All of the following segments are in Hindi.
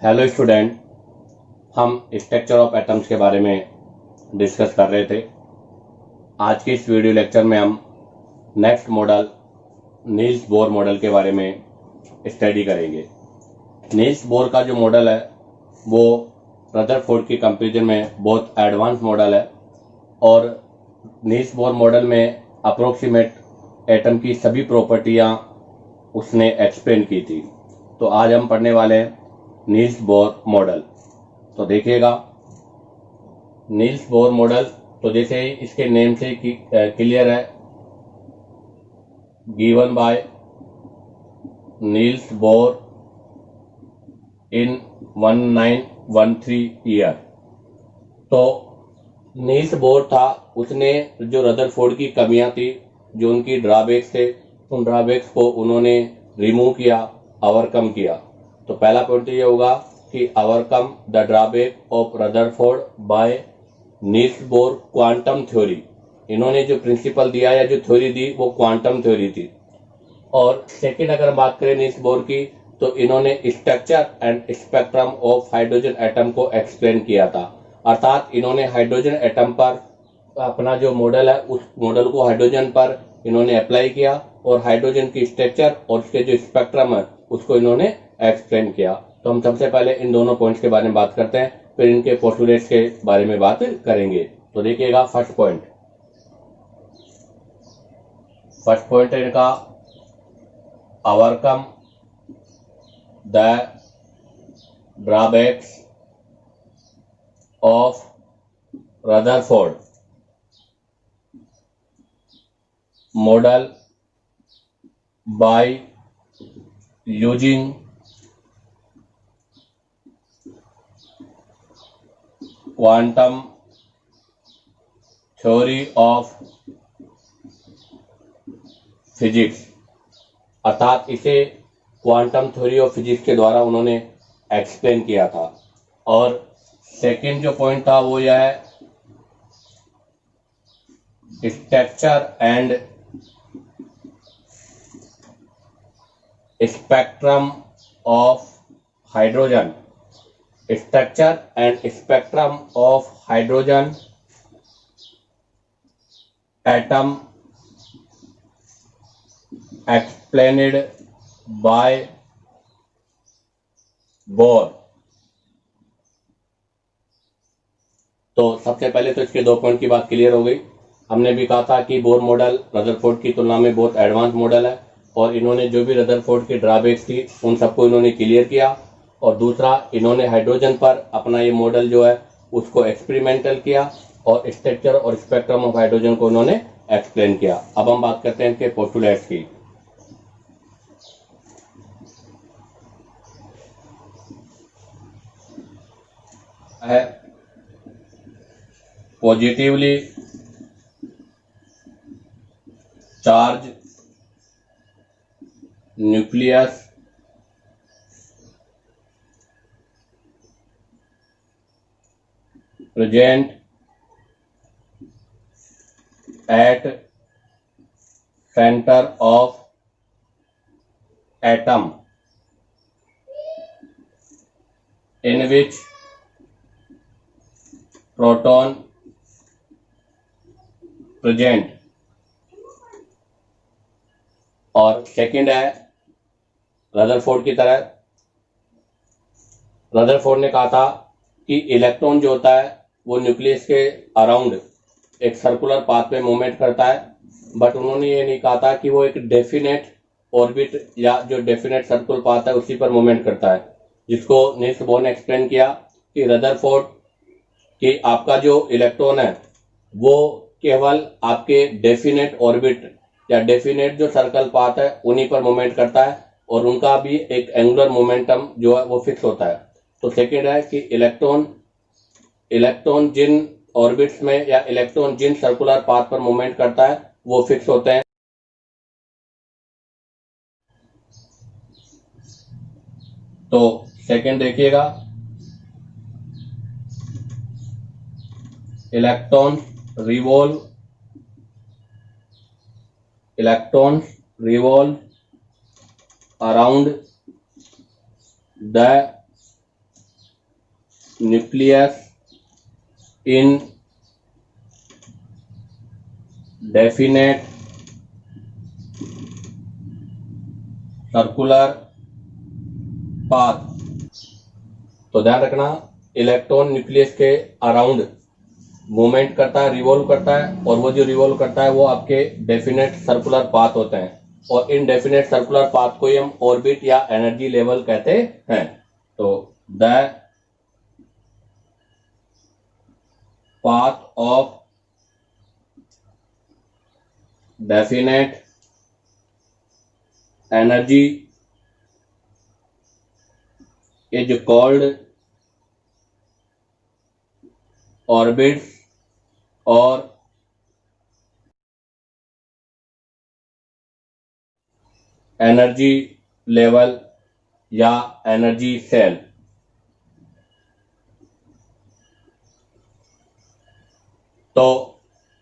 हेलो स्टूडेंट, हम स्ट्रक्चर ऑफ एटम्स के बारे में डिस्कस कर रहे थे। आज के इस वीडियो लेक्चर में हम next model Niels Bohr model के बारे में स्टडी करेंगे। नील्स बोर का जो मॉडल है वो रदरफोर्ड की कंपैरिजन में बहुत एडवांस मॉडल है और नील्स बोर मॉडल में अप्रोक्सीमेट एटम की सभी प्रॉपर्टियां उसने एक्सप्लेन की थी। तो आज हम पढ़ने वाले हैं नील्स बोर मॉडल। तो देखिएगा, नील्स बोर मॉडल तो जैसे ही इसके नेम से क्लियर है, given by Niels bore in 1913 year. तो नील्स बोर था, उसने जो रदरफोर्ड की कमियां थी, जो उनकी ड्रॉबैक्स थे, उन ड्रॉबैक्स को उन्होंने रिमूव किया, ओवरकम किया। तो पहला पॉइंट ये होगा कि overcome the drawback of Rutherford by Niels Bohr quantum theory. इन्होंने जो प्रिंसिपल दिया या जो थ्योरी दी वो क्वांटम थ्योरी थी। और सेकंड अगर बात करें नील्स बोर की, तो इन्होंने structure and spectrum of hydrogen atom को एक्सप्लेन किया था। अर्थात इन्होंने हाइड्रोजन एटम पर अपना जो मॉडल है उस मॉडल को हाइड्रोजन पर इन्होंने अप्लाई किया और हाइड्रोजन की स्ट्रक्चर और उसके जो स्पेक्ट्रम है उसको इन्होंने एक्सप्लेन किया। तो हम सबसे पहले इन दोनों पॉइंट्स के बारे में बात करते हैं, फिर इनके पोस्टुलेट्स के बारे में बात करेंगे। तो देखिएगा, फर्स्ट पॉइंट है इनका overcome the drawbacks of Rutherford model by using quantum theory of physics. अर्थात इसे क्वांटम थ्योरी ऑफ फिजिक्स के द्वारा उन्होंने एक्सप्लेन किया था। और सेकंड जो पॉइंट था वो यह है structure and spectrum of hydrogen. Structure and spectrum of hydrogen atom explained bye bore. तो सबसे पहले तो इसके दो पॉइंट की बात क्लियर हो गई। हमने भी कहा था कि बोर मॉडल रदरफोर्ड की तुलना में बहुत एडवांस मॉडल है और इन्होंने जो भी रदरफोर्ड की ड्रॉबैक्स थी उन सबको इन्होंने क्लियर किया। और दूसरा, इन्होंने हाइड्रोजन पर अपना ये मॉडल जो है उसको एक्सपेरिमेंटल किया और स्ट्रक्चर और स्पेक्ट्रम ऑफ हाइड्रोजन को उन्होंने एक्सप्लेन किया। अब हम बात करते हैं इनके पोस्टुलेट्स की। है positively charge nucleus present at center of atom in which proton present। और सेकंड है रदरफोर्ड की तरह, रदरफोर्ड ने कहा था कि इलेक्ट्रॉन जो होता है वो न्यूक्लियस के अराउंड एक सर्कुलर पाथ में मूवमेंट करता है, बट उन्होंने ये नहीं कहा था कि वो एक डेफिनेट ऑर्बिट या जो डेफिनेट सर्कुलर पाथ है उसी पर मूवमेंट करता है, जिसको नील्स बोर ने एक्सप्लेन किया कि रदरफोर्ड कि आपका जो इलेक्ट्रॉन है वो केवल आपके डेफिनेट ऑर्बिट या डेफिनेट जो सर्कल पाथ है उन्हीं पर मूवमेंट करता है और उनका भी एक एंगुलर मोमेंटम जो है वो फिक्स होता है। तो सेकेंड है कि इलेक्ट्रॉन जिन ऑर्बिट्स में या इलेक्ट्रॉन जिन सर्कुलर पाथ पर मूवमेंट करता है वो फिक्स होते हैं। तो सेकेंड देखिएगा, electron revolve around the nucleus in definite circular path। तो ध्यान रखना, इलेक्ट्रॉन न्यूक्लियस के अराउंड मूवमेंट करता है, रिवॉल्व करता है, और वो जो रिवॉल्व करता है वो आपके डेफिनेट सर्कुलर पाथ होते हैं, और इन डेफिनेट सर्कुलर पाथ को ही हम ऑर्बिट या एनर्जी लेवल कहते हैं। तो the path of definite energy is called orbits or energy level या एनर्जी सेल। तो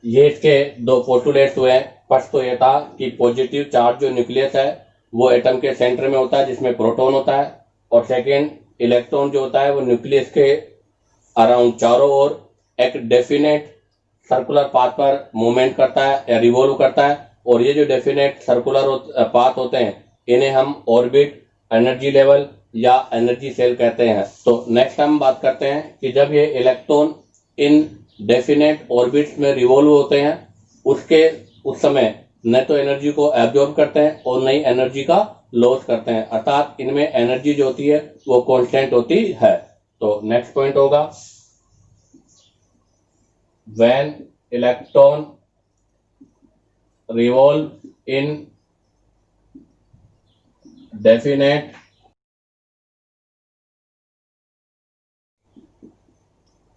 ये इसके दो पोस्टुलेट्स हुए हैं। फर्स्ट तो ये था कि पॉजिटिव चार्ज जो न्यूक्लियस है वो एटम के सेंटर में होता है जिसमें प्रोटॉन होता है, और सेकेंड इलेक्ट्रॉन जो होता है वो न्यूक्लियस के अराउंड चारों ओर एक डेफिनेट सर्कुलर पाथ पर मूवमेंट करता है या रिवॉल्व करता है, और ये जो डेफिनेट सर्कुलर पाथ होते हैं इन्हें हम ऑर्बिट, एनर्जी लेवल या एनर्जी सेल कहते हैं। तो नेक्स्ट हम बात करते हैं कि जब ये इलेक्ट्रॉन इन डेफिनेट ऑर्बिट्स में रिवॉल्व होते हैं उस समय न तो एनर्जी को एब्जॉर्ब करते हैं और नई एनर्जी का लॉस करते हैं, अर्थात इनमें एनर्जी जो होती है वो कांस्टेंट होती है। तो नेक्स्ट पॉइंट होगा, when electron revolve in definite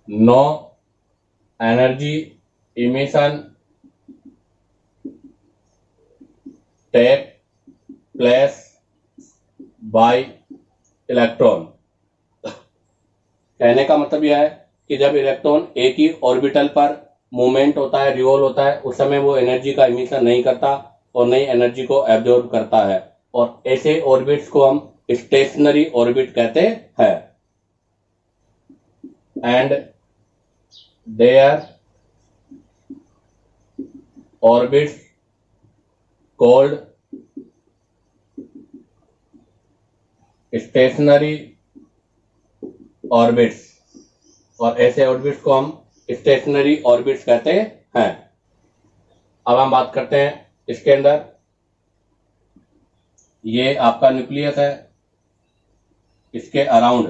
no energy emission take place by electron. कहने का मतलब यह है कि जब इलेक्ट्रॉन एक ही ऑर्बिटल पर मूवमेंट होता है, रिवॉल्व होता है, उस समय वो एनर्जी का इमिशन नहीं करता और नई एनर्जी को एब्जॉर्ब करता है, और ऐसे ऑर्बिट्स को हम स्टेशनरी ऑर्बिट कहते हैं। And their orbits called stationary orbits, और ऐसे ऑर्बिट्स को हम स्टेशनरी ऑर्बिट्स कहते हैं। अब हम बात करते हैं इसके अंदर, ये आपका न्यूक्लियस है, इसके अराउंड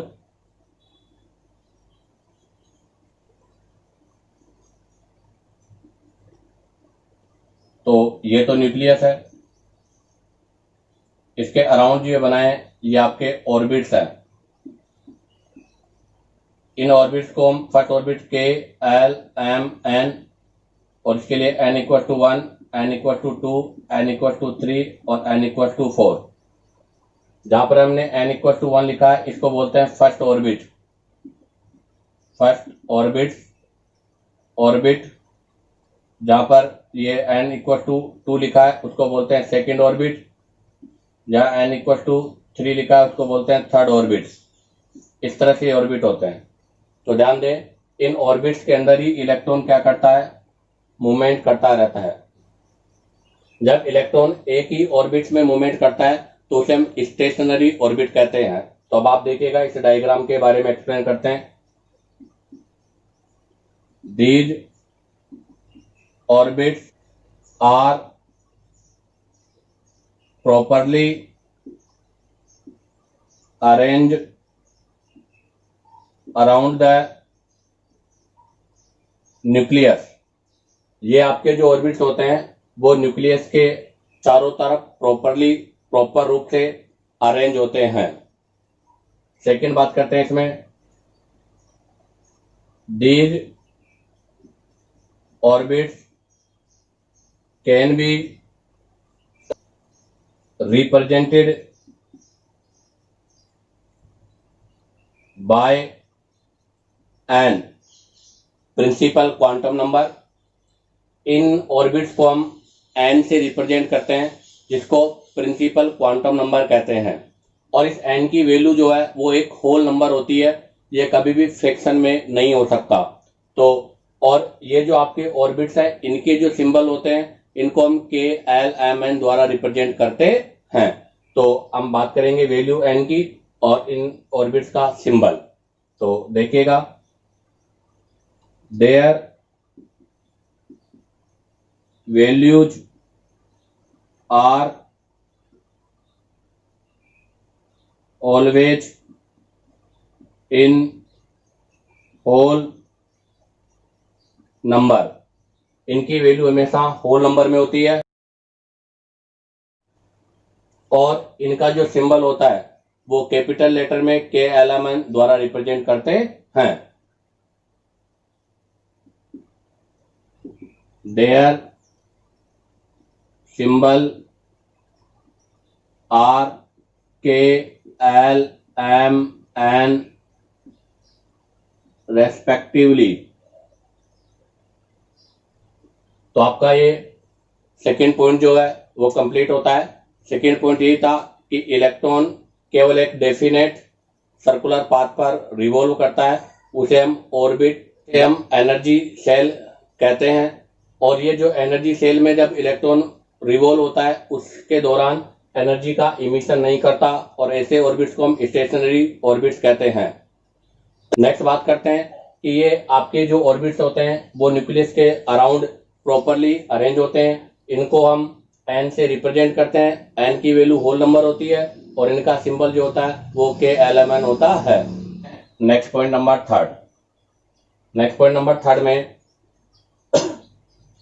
तो ये तो न्यूक्लियस है, इसके अराउंड जो ये बनाए ये आपके ऑर्बिट्स हैं। इन ऑर्बिट्स को हम फर्स्ट ऑर्बिट के एल एम एन, और इसके लिए n equal to 1, n equal to 2, n equal to 3 और n इक्वल टू 4। जहां पर हमने n इक्वल टू 1 लिखा है इसको बोलते हैं फर्स्ट ऑर्बिट। फर्स्ट ऑर्बिट जहां पर ये n इक्वल टू 2 लिखा है उसको बोलते हैं सेकेंड ऑर्बिट। जहां n इक्वल टू 3 लिखा है उसको बोलते हैं थर्ड ऑर्बिट। इस तरह से ऑर्बिट होते हैं। तो ध्यान दें, इन ऑर्बिट्स के अंदर ही इलेक्ट्रॉन क्या करता है, मूवमेंट करता रहता है। जब इलेक्ट्रॉन एक ही ऑर्बिट्स में मूवमेंट करता है तो उसे हम स्टेशनरी ऑर्बिट कहते हैं। तो अब आप देखिएगा, इस डायग्राम के बारे में एक्सप्लेन करते हैं। These orbits are properly arranged around the nucleus. ये आपके जो ऑर्बिट्स होते हैं वो न्यूक्लियस के चारों तरफ प्रॉपर रूप से अरेंज होते हैं। सेकेंड बात करते हैं इसमें, these orbits can be represented by n principal quantum number. इन ऑर्बिट्स को हम एन से रिप्रेजेंट करते हैं जिसको प्रिंसिपल क्वांटम नंबर कहते हैं, और इस एन की वैल्यू जो है वो एक होल नंबर होती है ये कभी भी फ्रिक्शन में नहीं हो सकता। तो और ये जो आपके ऑर्बिट्स हैं, इनके जो सिंबल होते हैं, इनको हम KLMN द्वारा रिप्रेजेंट करते हैं। तो हम बात करेंगे वैल्यू n की और इन ऑर्बिट्स का सिंबल। तो देखिएगा, their values are always in whole number. इनकी वैल्यू हमेशा होल नंबर में होती है और इनका जो सिंबल होता है वो कैपिटल लेटर में KLMN द्वारा रिप्रेजेंट करते हैं। Their symbol are KLMN respectively. तो आपका ये सेकेंड पॉइंट जो है वो कंप्लीट होता है। सेकेंड पॉइंट यही था कि इलेक्ट्रॉन केवल एक डेफिनेट सर्कुलर पाथ पर रिवॉल्व करता है, उसे हम ऑर्बिट से हम एनर्जी सेल कहते हैं। और ये जो एनर्जी सेल में जब इलेक्ट्रॉन रिवॉल्व होता है उसके दौरान एनर्जी का इमिशन नहीं करता और ऐसे ऑर्बिट्स को हम स्टेशनरी ऑर्बिट्स कहते हैं। नेक्स्ट बात करते हैं कि ये आपके जो ऑर्बिट्स होते हैं वो न्यूक्लियस के अराउंड प्रॉपरली अरेंज होते हैं। इनको हम n से रिप्रेजेंट करते हैं। n की वैल्यू होल नंबर होती है और इनका सिंबल जो होता है वो KLMN होता है। नेक्स्ट पॉइंट नंबर थर्ड में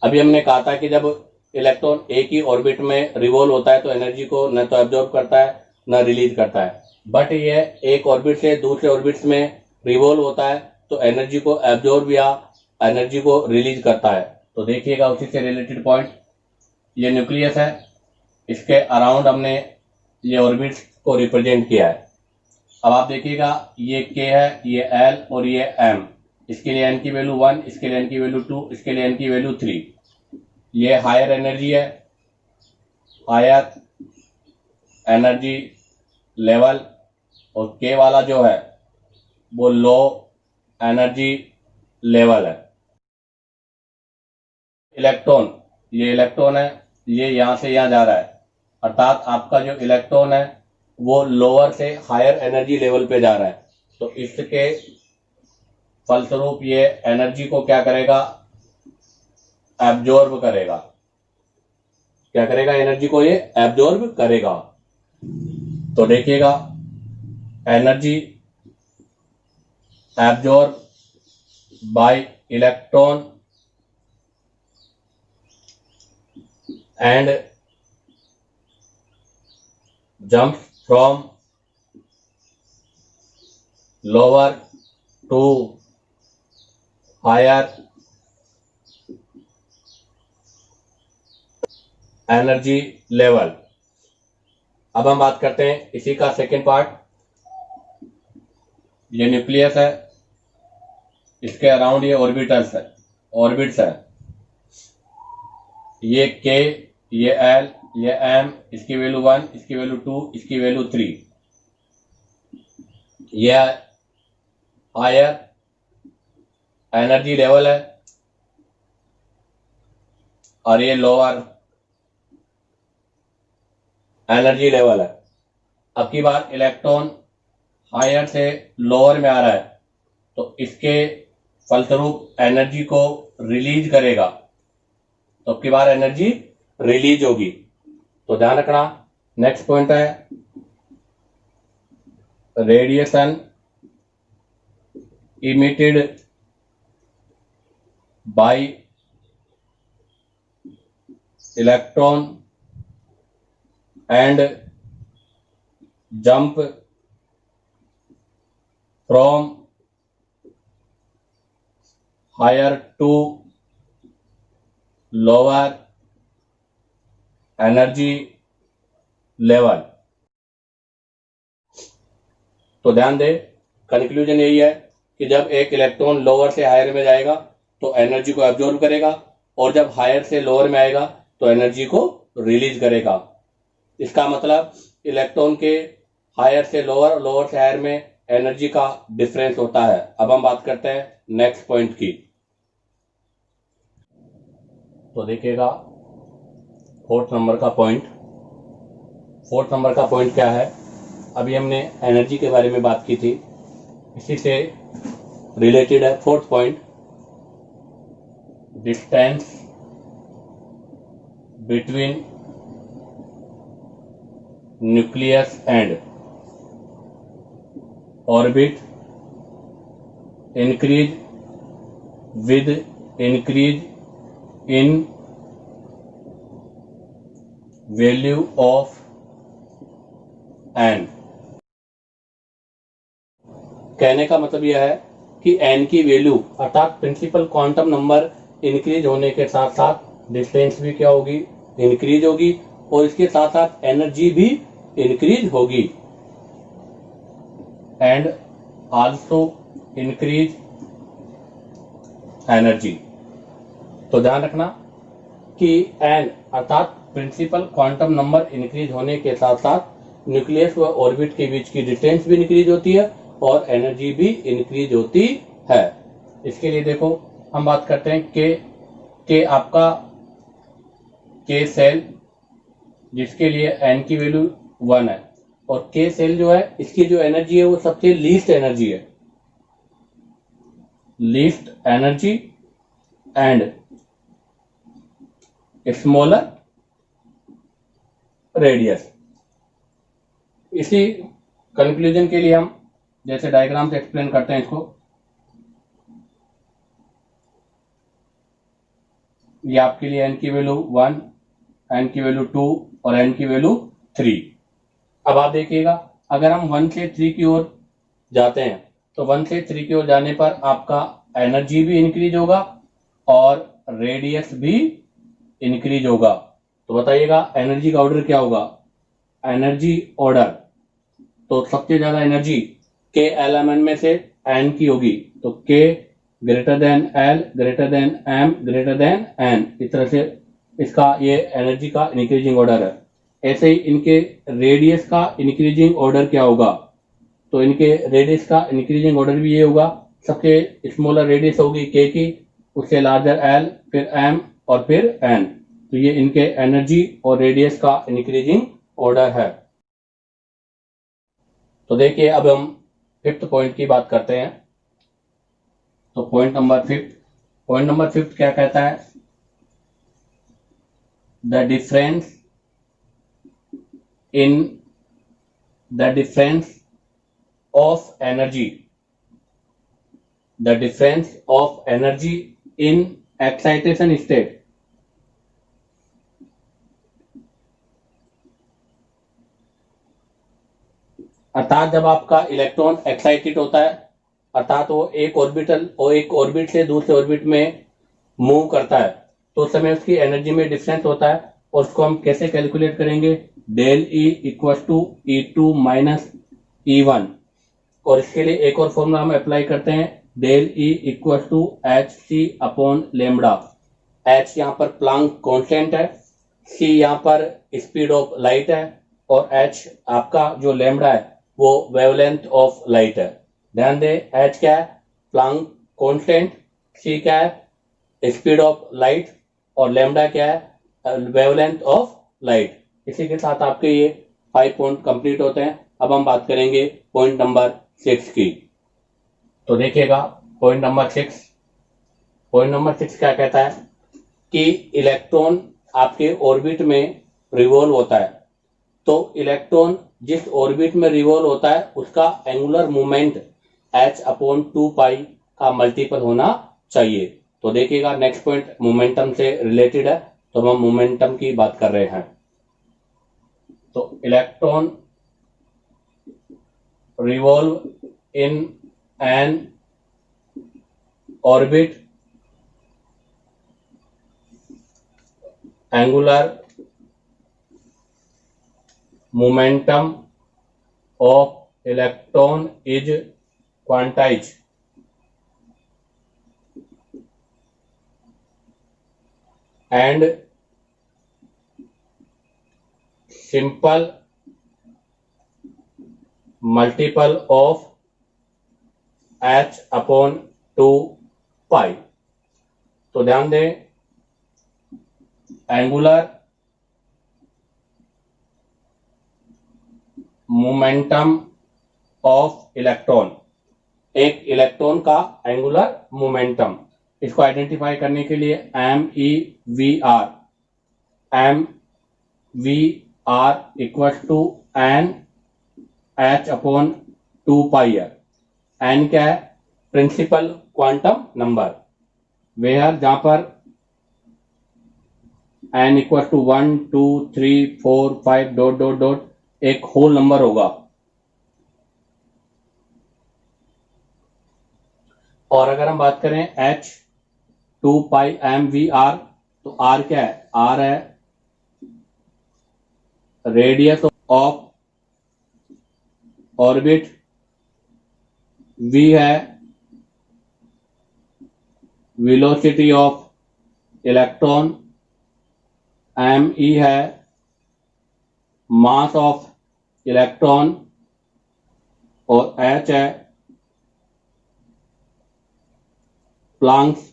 अभी हमने कहा था कि जब इलेक्ट्रॉन एक ही ऑर्बिट में रिवॉल्व होता है तो एनर्जी को न तो एब्जॉर्ब करता है न रिलीज करता है। बट ये एक ऑर्बिट से दूसरे ऑर्बिट्स में रिवॉल्व होता है तो एनर्जी को एब्जॉर्ब या एनर्जी को रिलीज करता है। तो देखिएगा उसी से रिलेटेड पॉइंट, ये न्यूक्लियस है, इसके अराउंड हमने ये ऑर्बिट्स को रिप्रेजेंट किया है। अब आप देखिएगा ये K है, ये L और ये M। इसके लिए n की वैल्यू 1, इसके लिए n की वैल्यू 2, इसके लिए n की वैल्यू 3। ये हायर एनर्जी है, हायर एनर्जी लेवल, और K वाला जो है वो लो एनर्जी लेवल है। इलेक्ट्रॉन, ये इलेक्ट्रॉन है, ये यहां से यहां जा रहा है, अर्थात आपका जो इलेक्ट्रॉन है वो लोअर से हायर एनर्जी लेवल पे जा रहा है। तो इसके फलस्वरूप ये एनर्जी को क्या करेगा, एब्जॉर्ब करेगा। क्या करेगा, एनर्जी को ये एब्जॉर्ब करेगा। तो देखिएगा, energy absorb by electron and jumps from lower to higher energy level. अब हम बात करते हैं इसी का सेकेंड पार्ट। ये न्यूक्लियस है, इसके अराउंड ये ऑर्बिट्स है। ये K, ये L, ये M, इसकी वैल्यू 1, इसकी वैल्यू 2, इसकी वैल्यू 3। ये हायर एनर्जी लेवल है और ये लोअर एनर्जी लेवल है। अब की बार इलेक्ट्रॉन हायर से लोअर में आ रहा है तो इसके फलस्वरूप एनर्जी को रिलीज करेगा, तो अब की बार एनर्जी रिलीज होगी। तो ध्यान रखना, नेक्स्ट पॉइंट है radiation emitted by electron and jump from higher to lower energy level. तो ध्यान दे, कंक्लूजन यही है कि जब एक इलेक्ट्रॉन लोअर से हायर में जाएगा तो एनर्जी को एब्जॉर्ब करेगा और जब हायर से लोअर में आएगा तो एनर्जी को रिलीज करेगा। इसका मतलब इलेक्ट्रॉन के हायर से लोअर, लोअर से हायर में एनर्जी का डिफरेंस होता है। अब हम बात करते हैं नेक्स्ट पॉइंट की। तो देखिएगा फोर्थ नंबर का पॉइंट क्या है। अभी हमने एनर्जी के बारे में बात की थी, इसी से रिलेटेड है fourth point, distance between nucleus and orbit increase with increase in value of n। कहने का मतलब यह है कि n की वैल्यू अर्थात प्रिंसिपल क्वांटम नंबर इंक्रीज होने के साथ साथ डिस्टेंस भी क्या होगी, इंक्रीज होगी, और इसके साथ साथ एनर्जी भी इंक्रीज होगी, एंड आल्सो इंक्रीज एनर्जी। तो ध्यान रखना कि एन अर्थात प्रिंसिपल क्वांटम नंबर इंक्रीज होने के साथ साथ न्यूक्लियस व ऑर्बिट के बीच की डिस्टेंस भी इंक्रीज होती है और एनर्जी भी इंक्रीज होती है। इसके लिए देखो हम बात करते हैं के आपका के सेल जिसके लिए एन की वैल्यू 1 है, और के सेल जो है इसकी जो एनर्जी है वो सबसे लीस्ट एनर्जी है, least energy and smaller radius. इसी कंक्लूजन के लिए हम जैसे डायग्राम से एक्सप्लेन करते हैं इसको। ये आपके लिए एन की वैल्यू 1, एन की वैल्यू 2 और एन की वैल्यू 3। अब आप देखिएगा अगर हम 1 से 3 की ओर जाते हैं तो 1 से 3 की ओर जाने पर आपका एनर्जी भी इंक्रीज होगा और रेडियस भी इंक्रीज होगा। तो बताइएगा एनर्जी का ऑर्डर क्या होगा, एनर्जी ऑर्डर तो सबसे ज्यादा एनर्जी के एलिमेंट में से एन की होगी, तो K greater than L greater than M greater than N, इस तरह से इसका ये एनर्जी का इंक्रीजिंग ऑर्डर है। ऐसे ही इनके रेडियस का इंक्रीजिंग ऑर्डर क्या होगा, तो इनके रेडियस का इंक्रीजिंग ऑर्डर भी ये होगा, सबसे स्मॉलर रेडियस होगी के की, उससे लार्जर एल, फिर एम और फिर एन। तो ये इनके एनर्जी और रेडियस का इंक्रीजिंग ऑर्डर है। तो देखिए अब हम फिफ्थ पॉइंट की बात करते हैं। तो पॉइंट नंबर फिफ्थ क्या कहता है, the difference of energy in excitation state. अर्थात जब आपका इलेक्ट्रॉन एक्साइटेड होता है, अर्थात वो एक ऑर्बिट से दूसरे ऑर्बिट में मूव करता है, तो उस समय उसकी एनर्जी में डिफरेंस होता है, और उसको हम कैसे कैलकुलेट करेंगे, del E equal to E2 minus E1। और इसके लिए एक और फॉर्मूला हम अप्लाई करते हैं, del E equal to HC upon lambda. H यहाँ पर प्लांक कांस्टेंट है, C यहाँ पर स्पीड ऑफ लाइट है, और H आपका जो लेमडा है वो वेवलेंथ ऑफ लाइट है। ध्यान दे H क्या है, प्लांक कांस्टेंट, C क्या है, स्पीड ऑफ लाइट, और लेमडा क्या है, वेवलेंथ ऑफ लाइट। इसी के साथ आपके ये 5 पॉइंट कंप्लीट होते हैं। अब हम बात करेंगे पॉइंट नंबर 6 की। तो देखिएगा पॉइंट नंबर 6 क्या कहता है कि इलेक्ट्रॉन आपके ऑर्बिट में रिवॉल्व होता है, तो इलेक्ट्रॉन जिस ऑर्बिट में रिवॉल्व होता है उसका एंगुलर मोमेंट h/2π का मल्टीपल होना चाहिए। तो देखिएगा नेक्स्ट पॉइंट मोमेंटम से रिलेटेड है, तो हम मोमेंटम की बात कर रहे हैं। तो electron revolve in an orbit, angular momentum of electron is quantized and simple multiple of h upon 2 pi. तो ध्यान दें, एंगुलर मोमेंटम ऑफ इलेक्ट्रॉन, एक इलेक्ट्रॉन का एंगुलर मोमेंटम, इसको आइडेंटिफाई करने के लिए m v r equal to n h upon 2 pi r. N क्या है? प्रिंसिपल क्वांटम नंबर, वेयर जहां पर n equal to 1 2 3 4 5 dot dot dot एक होल नंबर होगा। और अगर हम बात करें h 2 pi m v are, तो r क्या है? r है रेडियस ऑफ ऑर्बिट, v है velocity of electron, m e है मास ऑफ इलेक्ट्रॉन, और h है प्लैंक्स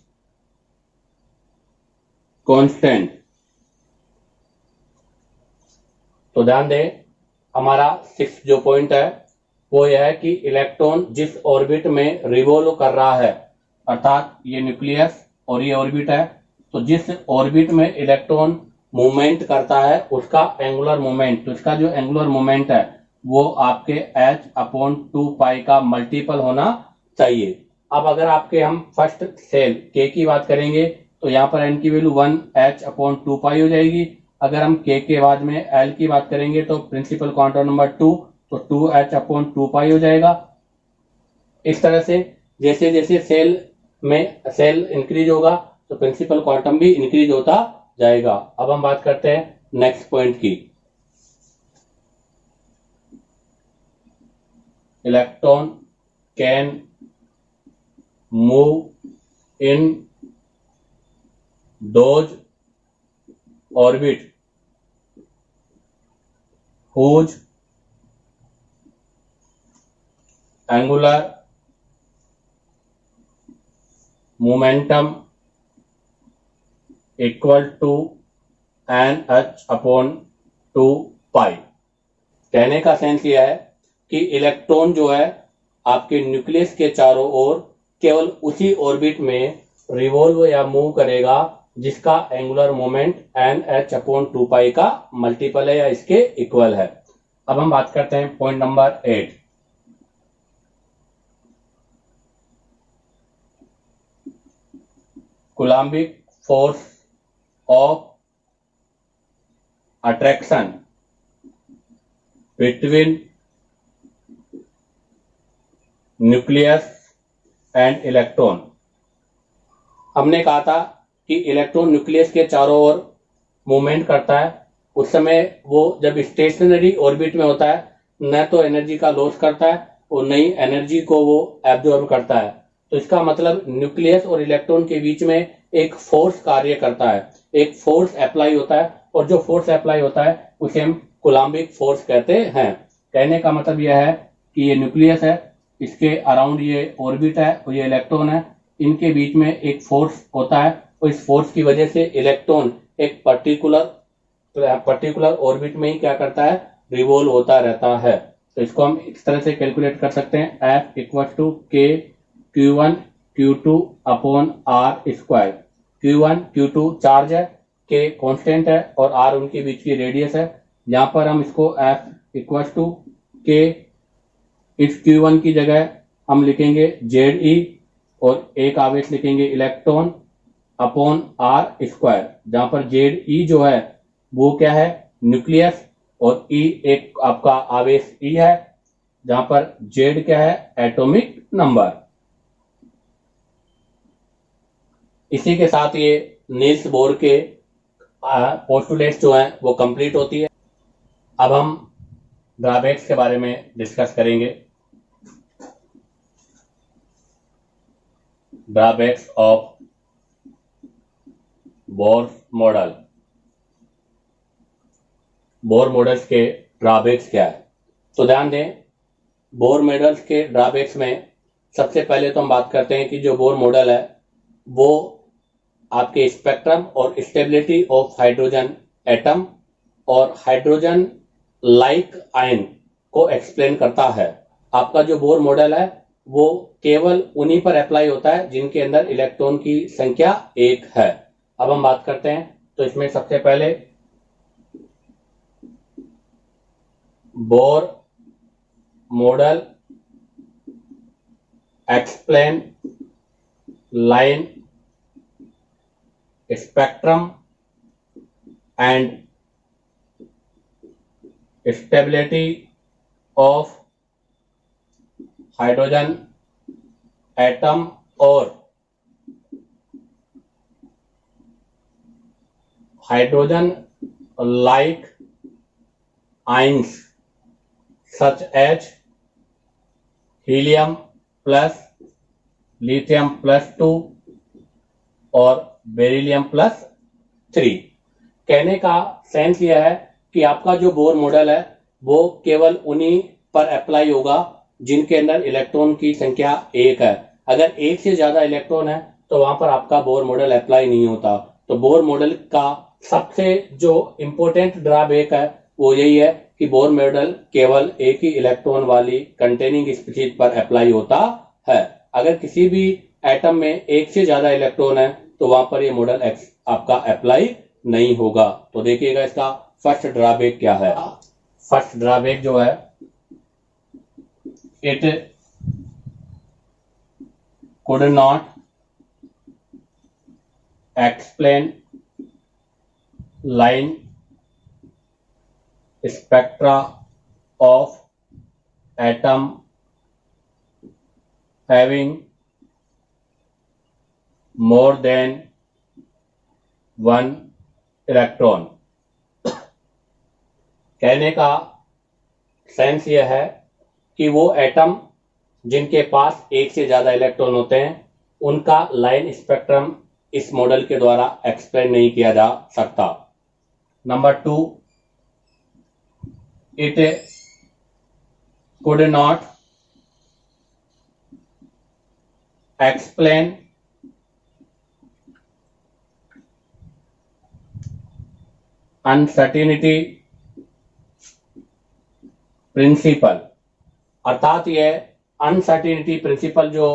कांस्टेंट। तो ध्यान दें, हमारा 6 जो पॉइंट है वो यह है कि इलेक्ट्रॉन जिस ऑर्बिट में रिवॉल्व कर रहा है, अर्थात ये न्यूक्लियस और ये ऑर्बिट है, तो जिस ऑर्बिट में इलेक्ट्रॉन मूवमेंट करता है उसका एंगुलर मोमेंट, तो इसका जो एंगुलर मोमेंट है वो आपके h अपॉन 2 पाई का मल्टीपल होना चाहिए। अब अगर आपके हम फर्स्ट सेल k की बात करेंगे तो यहाँ पर n की वैल्यू 1 h अपॉन 2 पाई हो जाएगी। अगर हम k के बाद में l की बात करेंगे तो प्रिंसिपल क्वांटम नंबर 2, तो 2h अपॉन 2 पाई हो जाएगा। इस तरह से जैसे जैसे सेल इंक्रीज होगा तो प्रिंसिपल क्वांटम भी इंक्रीज होता जाएगा। अब हम बात करते हैं नेक्स्ट पॉइंट की। Electron can move in those orbit whose angular momentum equal to n h upon 2 पाई। कहने का सेंस यह है कि इलेक्ट्रॉन जो है आपके न्यूक्लियस के चारों ओर केवल उसी ऑर्बिट में रिवॉल्व या मूव करेगा जिसका angular moment n h upon 2 pi का मल्टीपल है या इसके इक्वल है। अब हम बात करते हैं point number 8। Coulombic force of attraction between nucleus and electron. हमने कहा था कि इलेक्ट्रॉन न्यूक्लियस के चारों ओर मूवमेंट करता है, उस समय वो जब स्टेशनरी ऑर्बिट में होता है न तो एनर्जी का लॉस करता है और नई एनर्जी को वो एब्जॉर्ब करता है। तो इसका मतलब न्यूक्लियस और इलेक्ट्रॉन के बीच में एक फोर्स कार्य करता है, एक फोर्स अप्लाई होता है, और जो फोर्स अप्लाई होता है उसे हम कूलम्बिक फोर्स कहते हैं। कहने का मतलब यह है कि ये न्यूक्लियस है, इसके अराउंड ये ऑर्बिट है और ये इलेक्ट्रॉन है, इनके बीच में एक फोर्स होता है और इस फोर्स की वजह से इलेक्ट्रॉन एक पर्टिकुलर ऑर्बिट में ही क्या करता है? रिवॉल्व होता रहता है। तो इसको हम इस तरह से कैलकुलेट कर सकते हैं, F equal to K Q1 Q2 upon R square. Q1 Q2 charge है, K कांस्टेंट है और R उनके बीच की रेडियस है। यहाँ पर हम इसको F इक्वल टू K, इस Q1 की जगह हम लिखेंगे ZE और एक आवेश लिखेंगे इलेक्ट्रॉन अपॉन R स्क्वायर, जहां पर ZE जो है वो क्या है? न्यूक्लियस, और E एक आपका आवेश E है, जहां पर Z क्या है? Atomic number. इसी के साथ ये नील्स बोर के पोस्टुलेट्स जो हैं वो कंप्लीट होती है। अब हम ड्रॉबैक्स के बारे में डिस्कस करेंगे। Drawbacks of Bohr model. Bore models के ड्रॉबैक्स क्या है? तो ध्यान दें, बोर मॉडल्स के ड्रॉबैक्स में सबसे पहले तो हम बात करते हैं कि जो बोर मॉडल है वो आपके स्पेक्ट्रम और स्टेबिलिटी ऑफ हाइड्रोजन एटम और हाइड्रोजन लाइक आयन को एक्सप्लेन करता है। आपका जो बोर मॉडल है वो केवल उन्हीं पर अप्लाई होता है जिनके अंदर इलेक्ट्रॉन की संख्या 1 है। अब हम बात करते हैं तो इसमें सबसे पहले Bohr model explain line spectrum and stability of hydrogen atom और hydrogen like ions such as helium plus, lithium plus 2 और बेरिलियम प्लस 3। कहने का सेंस यह है कि आपका जो बोर मॉडल है वो केवल उन्हीं पर अप्लाई होगा जिनके अंदर इलेक्ट्रॉन की संख्या 1 है। अगर 1 से ज्यादा इलेक्ट्रॉन है तो वहां पर आपका बोर मॉडल अप्लाई नहीं होता। तो बोर मॉडल का सबसे जो इंपॉर्टेंट ड्रॉबैक है वो यही है कि बोर मॉडल केवल एक ही इलेक्ट्रॉन वाली कंटेनिंग स्पीशीज पर अप्लाई होता है। अगर किसी भी एटम में 1 से ज्यादा इलेक्ट्रॉन है तो वहां पर ये मॉडल आपका अप्लाई नहीं होगा। तो देखिएगा इसका फर्स्ट ड्रॉबैक क्या है। फर्स्ट ड्रॉबैक जो है, it could not explain line spectra of atom having more than 1 electron. कहने का सेंस यह है कि वो एटम जिनके पास 1 से ज्यादा इलेक्ट्रॉन होते हैं उनका लाइन स्पेक्ट्रम इस मॉडल के द्वारा एक्सप्लेन नहीं किया जा सकता। Number 2, it could not explain uncertainty principle, अर्थात यह अनसर्टिनिटी प्रिंसिपल जो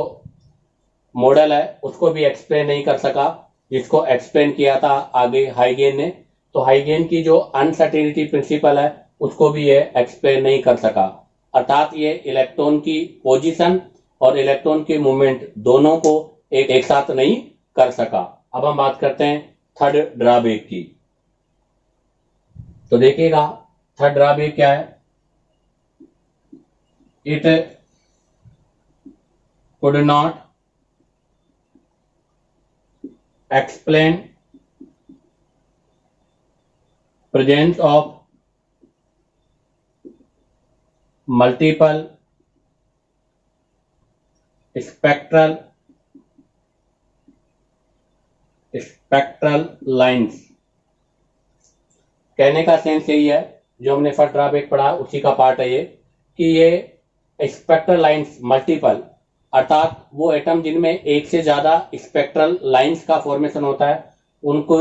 मॉडल है उसको भी एक्सप्लेन नहीं कर सका, जिसको एक्सप्लेन किया था आगे हाइगेन ने। तो हाइगेन की जो अनसर्टिनिटी प्रिंसिपल है उसको भी ये एक्सप्लेन नहीं कर सका, अर्थात ये इलेक्ट्रॉन की पोजीशन और इलेक्ट्रॉन की मूवमेंट दोनों को एक साथ नहीं कर सका। अब हम बात करते हैं थर्ड ड्रॉबैक की। तो देखिएगा थर्ड ड्रॉबैक क्या है। It could not explain presence of multiple spectral lines. कहने का सेंस यही है, जो हमने फर्स्ट ड्रॉबैक पढ़ा उसी का पार्ट है ये, कि ये स्पेक्ट्रल लाइंस मल्टीपल, अर्थात वो एटम जिनमें 1 से ज्यादा स्पेक्ट्रल लाइंस का फॉर्मेशन होता है उनको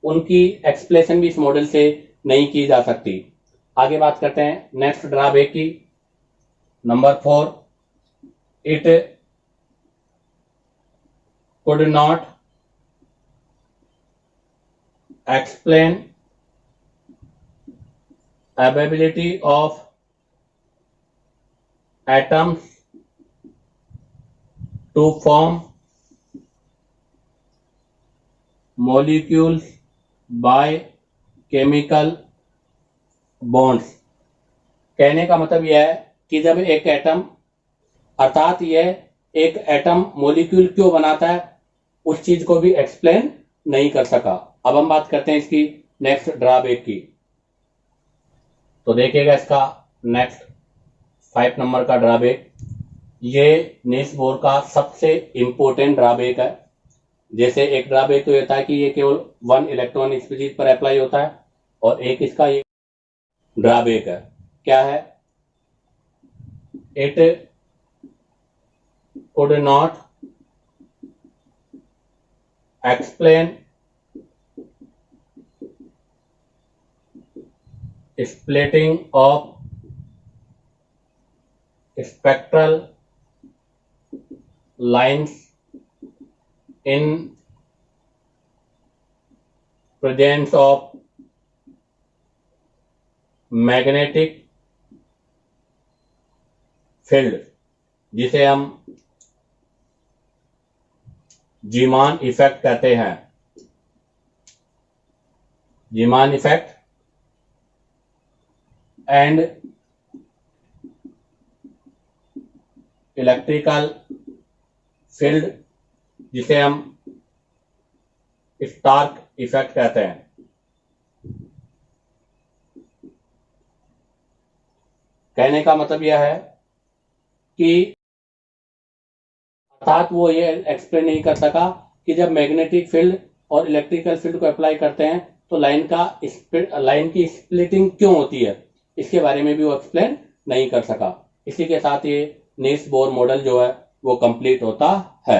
उनकी एक्सप्लेनेशन भी इस मॉडल से नहीं की जा सकती। आगे बात करते हैं नेक्स्ट ड्रॉबैक की। Number 4, it could not explain ability of atoms to form molecules by chemical bonds। कहने का मतलब यह है कि जब एक एटम, अर्थात यह एक एटम मॉलिक्यूल क्यों बनाता है उस चीज को भी एक्सप्लेन नहीं कर सका। अब हम बात करते हैं इसकी नेक्स्ट ड्रॉबैक की। तो देखिएगा इसका नेक्स्ट 5 नंबर का ड्रॉबैक, ये नील्स बोर का सबसे इंपॉर्टेंट ड्रॉबैक है। जैसे एक ड्रॉबैक तो ये था कि ये केवल 1 इलेक्ट्रॉन स्पीशीज पर अप्लाई होता है, और एक इसका ये ड्रॉबैक है, क्या है, it could not explain splitting of spectral lines in presence of magnetic field, जिसे हम जीमान इफेक्ट कहते हैं। Zeeman effect and electrical field, जिसे हम स्टार्क इफेक्ट कहते हैं। कहने का मतलब यह है कि अर्थात वो ये एक्सप्लेन नहीं कर सका कि जब मैग्नेटिक फील्ड और इलेक्ट्रिकल फील्ड को अप्लाई करते हैं तो लाइन की स्प्लिटिंग क्यों होती है, इसके बारे में भी वो एक्सप्लेन नहीं कर सका। इसी के साथ ये नील्स बोर मॉडल जो है वो कंप्लीट होता है।